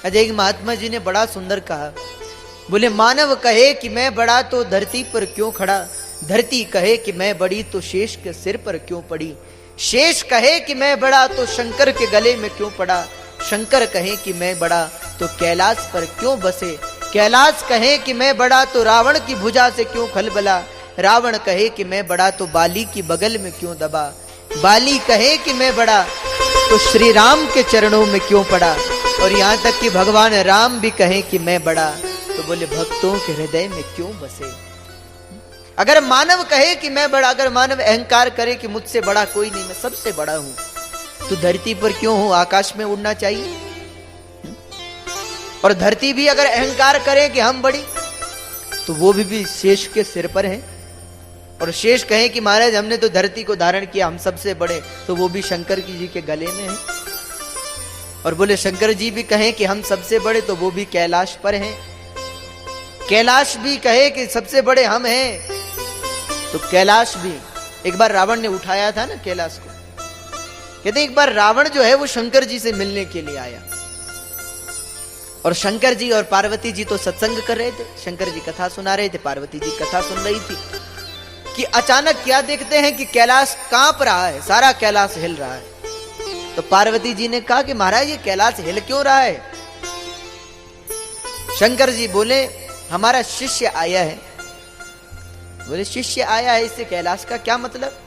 अजय महात्मा जी ने बड़ा सुंदर कहा, बोले मानव कहे कि मैं बड़ा तो धरती पर क्यों खड़ा, धरती कहे कि मैं बड़ी तो शेष के सिर पर क्यों पड़ी, शेष कहे कि मैं बड़ा तो शंकर के गले में क्यों पड़ा, शंकर कहे कि मैं बड़ा तो कैलाश पर क्यों बसे, कैलाश कहे कि मैं बड़ा तो रावण की भुजा से क्यों खलबला, रावण कहे कि मैं बड़ा तो बाली की बगल में क्यों दबा, बाली कहे कि मैं बड़ा तो श्री राम के चरणों में क्यों पड़ा, और यहां तक कि भगवान राम भी कहे कि मैं बड़ा तो बोले भक्तों के हृदय में क्यों बसे। अगर मानव कहे कि मैं बड़ा, अगर मानव अहंकार करे कि मुझसे बड़ा कोई नहीं, मैं सबसे बड़ा हूं, तो धरती पर क्यों हूं, आकाश में उड़ना चाहिए। और धरती भी अगर अहंकार करे कि हम बड़ी, तो वो भी शेष के सिर पर है, और शेष कहे कि महाराज हमने तो धरती को धारण किया, हम सबसे बड़े, तो वो भी शंकर जी के गले में है। और बोले शंकर जी भी कहे कि हम सबसे बड़े, तो वो भी कैलाश पर हैं। कैलाश भी कहे कि सबसे बड़े हम हैं, तो कैलाश भी, एक बार रावण ने उठाया था ना कैलाश को, कहते एक बार रावण जो है वो शंकर जी से मिलने के लिए आया, और शंकर जी और पार्वती जी तो सत्संग कर रहे थे, शंकर जी कथा सुना रहे थे, पार्वती जी कथा सुन रही थी, कि अचानक क्या देखते हैं कि कैलाश कांप रहा है, सारा कैलाश हिल रहा है। तो पार्वती जी ने कहा कि महाराज ये कैलाश हिल क्यों रहा है। शंकर जी बोले हमारा शिष्य आया है। बोले शिष्य आया है, इससे कैलाश का क्या मतलब।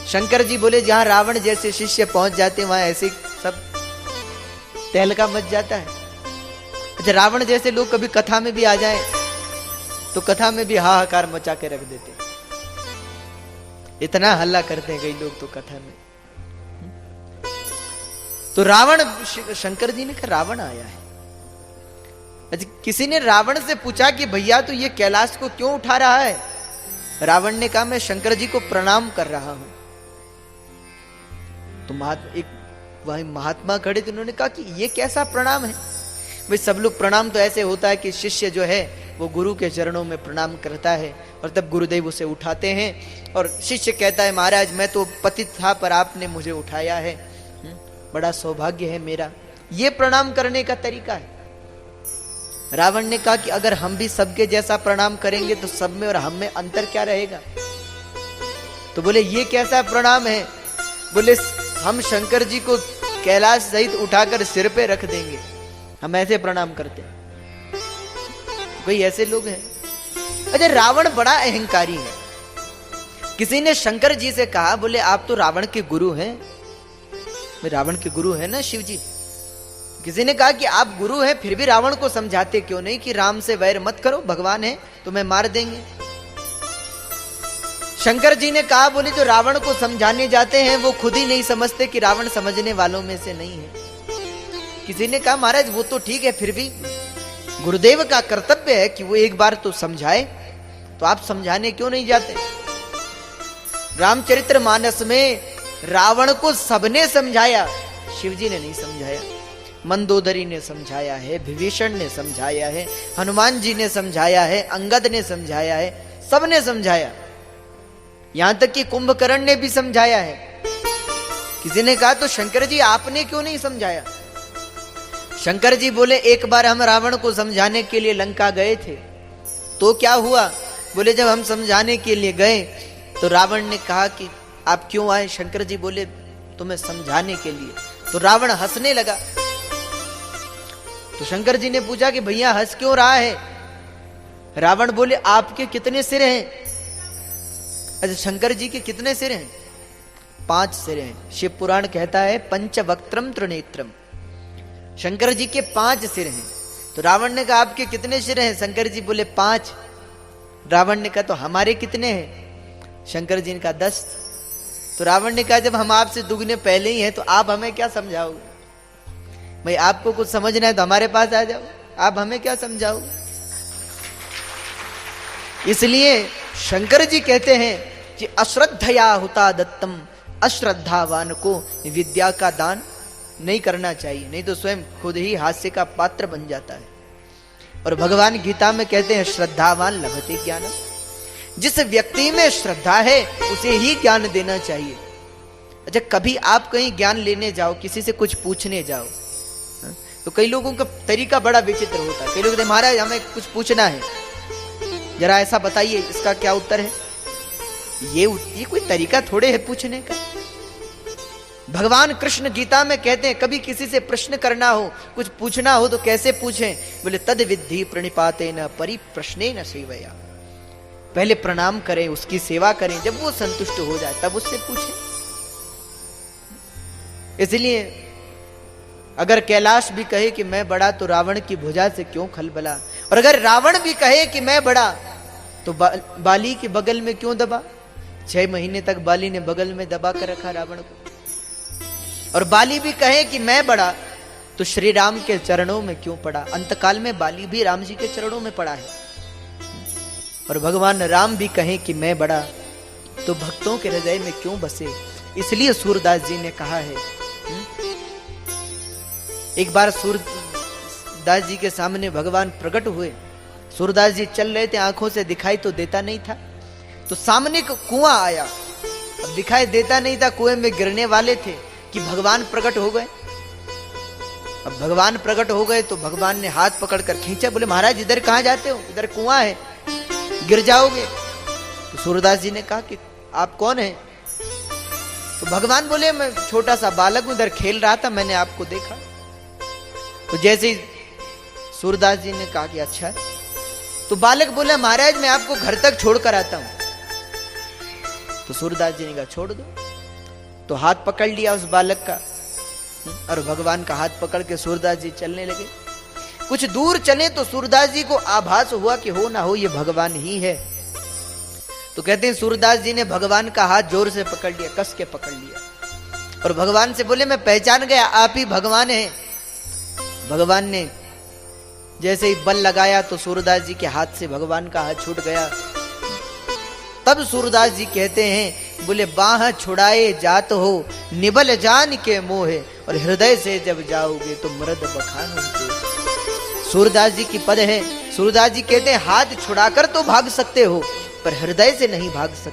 शंकर जी बोले जहां रावण जैसे शिष्य पहुंच जाते वहां ऐसे सब तहलका मच जाता है। अच्छा, रावण जैसे लोग कभी कथा में भी आ जाएं तो कथा में भी हाहाकार मचा के रख देते, इतना हल्ला करते हैं कई लोग तो कथा में। तो रावण, शंकर जी ने कहा रावण आया है। अच्छा, किसी ने रावण से पूछा कि भैया तो ये कैलाश को क्यों उठा रहा है। रावण ने कहा मैं शंकर जी को प्रणाम कर रहा हूं। तो एक वही महात्मा खड़े थे, उन्होंने कहा कि ये कैसा प्रणाम है। भाई सब लोग प्रणाम तो ऐसे होता है कि शिष्य जो है वो गुरु के चरणों में प्रणाम करता है, और तब गुरुदेव उसे उठाते हैं, और शिष्य कहता है महाराज मैं तो पतित था पर आपने मुझे उठाया है, बड़ा सौभाग्य है मेरा। ये प्रणाम करने का तरीका है। रावण ने कहा कि अगर हम भी सबके जैसा प्रणाम करेंगे तो सब में और हम में अंतर क्या रहेगा। तो बोले ये कैसा प्रणाम है। बोले हम शंकर जी को कैलाश सहित उठाकर सिर पे रख देंगे, हम ऐसे प्रणाम करते हैं। कोई ऐसे लोग हैं। अच्छा, रावण बड़ा अहंकारी है। किसी ने शंकर जी से कहा, बोले आप तो रावण के गुरु हैं। रावण के गुरु है ना शिव जी। किसी ने कहा कि आप गुरु हैं फिर भी रावण को समझाते क्यों नहीं कि राम से वैर मत करो, भगवान है तुम्हें मार देंगे। शंकर जी ने कहा, बोले जो रावण को समझाने जाते हैं वो खुद ही नहीं समझते कि रावण समझने वालों में से नहीं है। किसी ने कहा महाराज वो तो ठीक है, फिर भी गुरुदेव का कर्तव्य है कि वो एक बार तो समझाए, तो आप समझाने क्यों नहीं जाते। रामचरितमानस में रावण को सबने समझाया, शिवजी ने नहीं समझाया। मंदोदरी ने समझाया है, विभीषण ने समझाया है, हनुमान जी ने समझाया है, अंगद ने समझाया है, सबने समझाया। यहां तक कि कुंभकर्ण ने भी समझाया है। किसी ने कहा तो शंकर जी आपने क्यों नहीं समझाया। शंकर जी बोले एक बार हम रावण को समझाने के लिए लंका गए थे, तो क्या हुआ। बोले जब हम समझाने के लिए गए तो रावण ने कहा कि आप क्यों आए। शंकर जी बोले तुम्हें समझाने के लिए। तो रावण हंसने लगा। तो शंकर जी ने पूछा कि भैया हंस क्यों रहा है। रावण बोले आपके कितने सिर हैं। अच्छा, शंकर जी के कितने सिर हैं। 5 सिर हैं। शिव पुराण कहता है पंचवक्त्रम त्रिनेत्रम, शंकर जी के 5 सिर हैं। तो रावण ने कहा आपके कितने सिर हैं। शंकर जी बोले 5। रावण ने कहा तो हमारे कितने हैं। शंकर जी ने कहा 10। तो रावण ने कहा जब हम आपसे दुगने पहले ही हैं तो आप हमें क्या समझाओगे। भाई आपको कुछ समझना है तो हमारे पास आ जाओ, आप हमें क्या समझाओगे। इसलिए शंकर जी कहते हैं कि अश्रद्धया हुता दत्तम, अश्रद्धावान को विद्या का दान नहीं करना चाहिए, नहीं तो स्वयं खुद ही हास्य का पात्र बन जाता है। और भगवान गीता में कहते हैं श्रद्धावान लभते ज्ञानम, जिस व्यक्ति में श्रद्धा है उसे ही ज्ञान देना चाहिए। अच्छा, कभी आप कहीं ज्ञान लेने जाओ, किसी से कुछ पूछने जाओ, तो कई लोगों का तरीका बड़ा विचित्र होता है। कई लोग कहते हैं महाराज हमें कुछ पूछना है, जरा ऐसा बताइए इसका क्या उत्तर है। ये कोई तरीका थोड़े है पूछने का। भगवान कृष्ण गीता में कहते हैं कभी किसी से प्रश्न करना हो, कुछ पूछना हो तो कैसे पूछें, बोले तद विद्धि प्रणिपातेन परिप्रश्नेन सेवया। पहले प्रणाम करें, उसकी सेवा करें, जब वो संतुष्ट हो जाए तब उससे पूछें। इसलिए अगर कैलाश भी कहे कि मैं बड़ा तो रावण की भुजा से क्यों खलबला, और अगर रावण भी कहे कि मैं बड़ा तो बाली के बगल में क्यों दबा। 6 महीने तक बाली ने बगल में दबा कर रखा रावण को। और बाली भी कहे कि मैं बड़ा तो श्री राम के चरणों में क्यों पड़ा। अंतकाल में बाली भी राम जी के चरणों में पड़ा है। और भगवान राम भी कहे कि मैं बड़ा तो भक्तों के हृदय में क्यों बसे। इसलिए सूरदास जी ने कहा है, एक बार सूरदास जी के सामने भगवान प्रकट हुए। सूरदास जी चल रहे थे, आंखों से दिखाई तो देता नहीं था, तो सामने कुआं आया, अब दिखाई देता नहीं था, कुएं में गिरने वाले थे कि भगवान प्रकट हो गए। अब भगवान प्रकट हो गए तो भगवान ने हाथ पकड़कर खींचा, बोले महाराज इधर कहां जाते हो, इधर कुआं है, गिर जाओगे। तो सूरदास जी ने कहा कि आप कौन हैं। तो भगवान बोले मैं छोटा सा बालक हूं, इधर खेल रहा था, मैंने आपको देखा। तो जैसे ही सूरदास जी ने कहा कि अच्छा है, तो बालक बोला महाराज मैं आपको घर तक छोड़कर आता हूं। तो सूरदास जी ने कहा छोड़ दो। तो हाथ पकड़ लिया उस बालक का, और भगवान का हाथ पकड़ के सूरदास जी चलने लगे। कुछ दूर चले तो सूरदास जी को आभास हुआ कि हो ना हो ये भगवान ही है। तो कहते हैं सूरदास जी ने भगवान का हाथ जोर से पकड़ लिया, कस के पकड़ लिया, और भगवान से बोले मैं पहचान गया आप ही भगवान हैं। भगवान ने जैसे ही बल लगाया तो सूरदास जी के हाथ से भगवान का हाथ छूट गया। तब सूरदास जी कहते हैं, बोले बाह छुड़ाए जात हो निबल जान के मोहे, और हृदय से जब जाओगे तो मृद बखानो को। सूरदास जी की पद है। सूरदास जी कहते हैं हाथ छुड़ाकर तो भाग सकते हो पर हृदय से नहीं भाग सकते।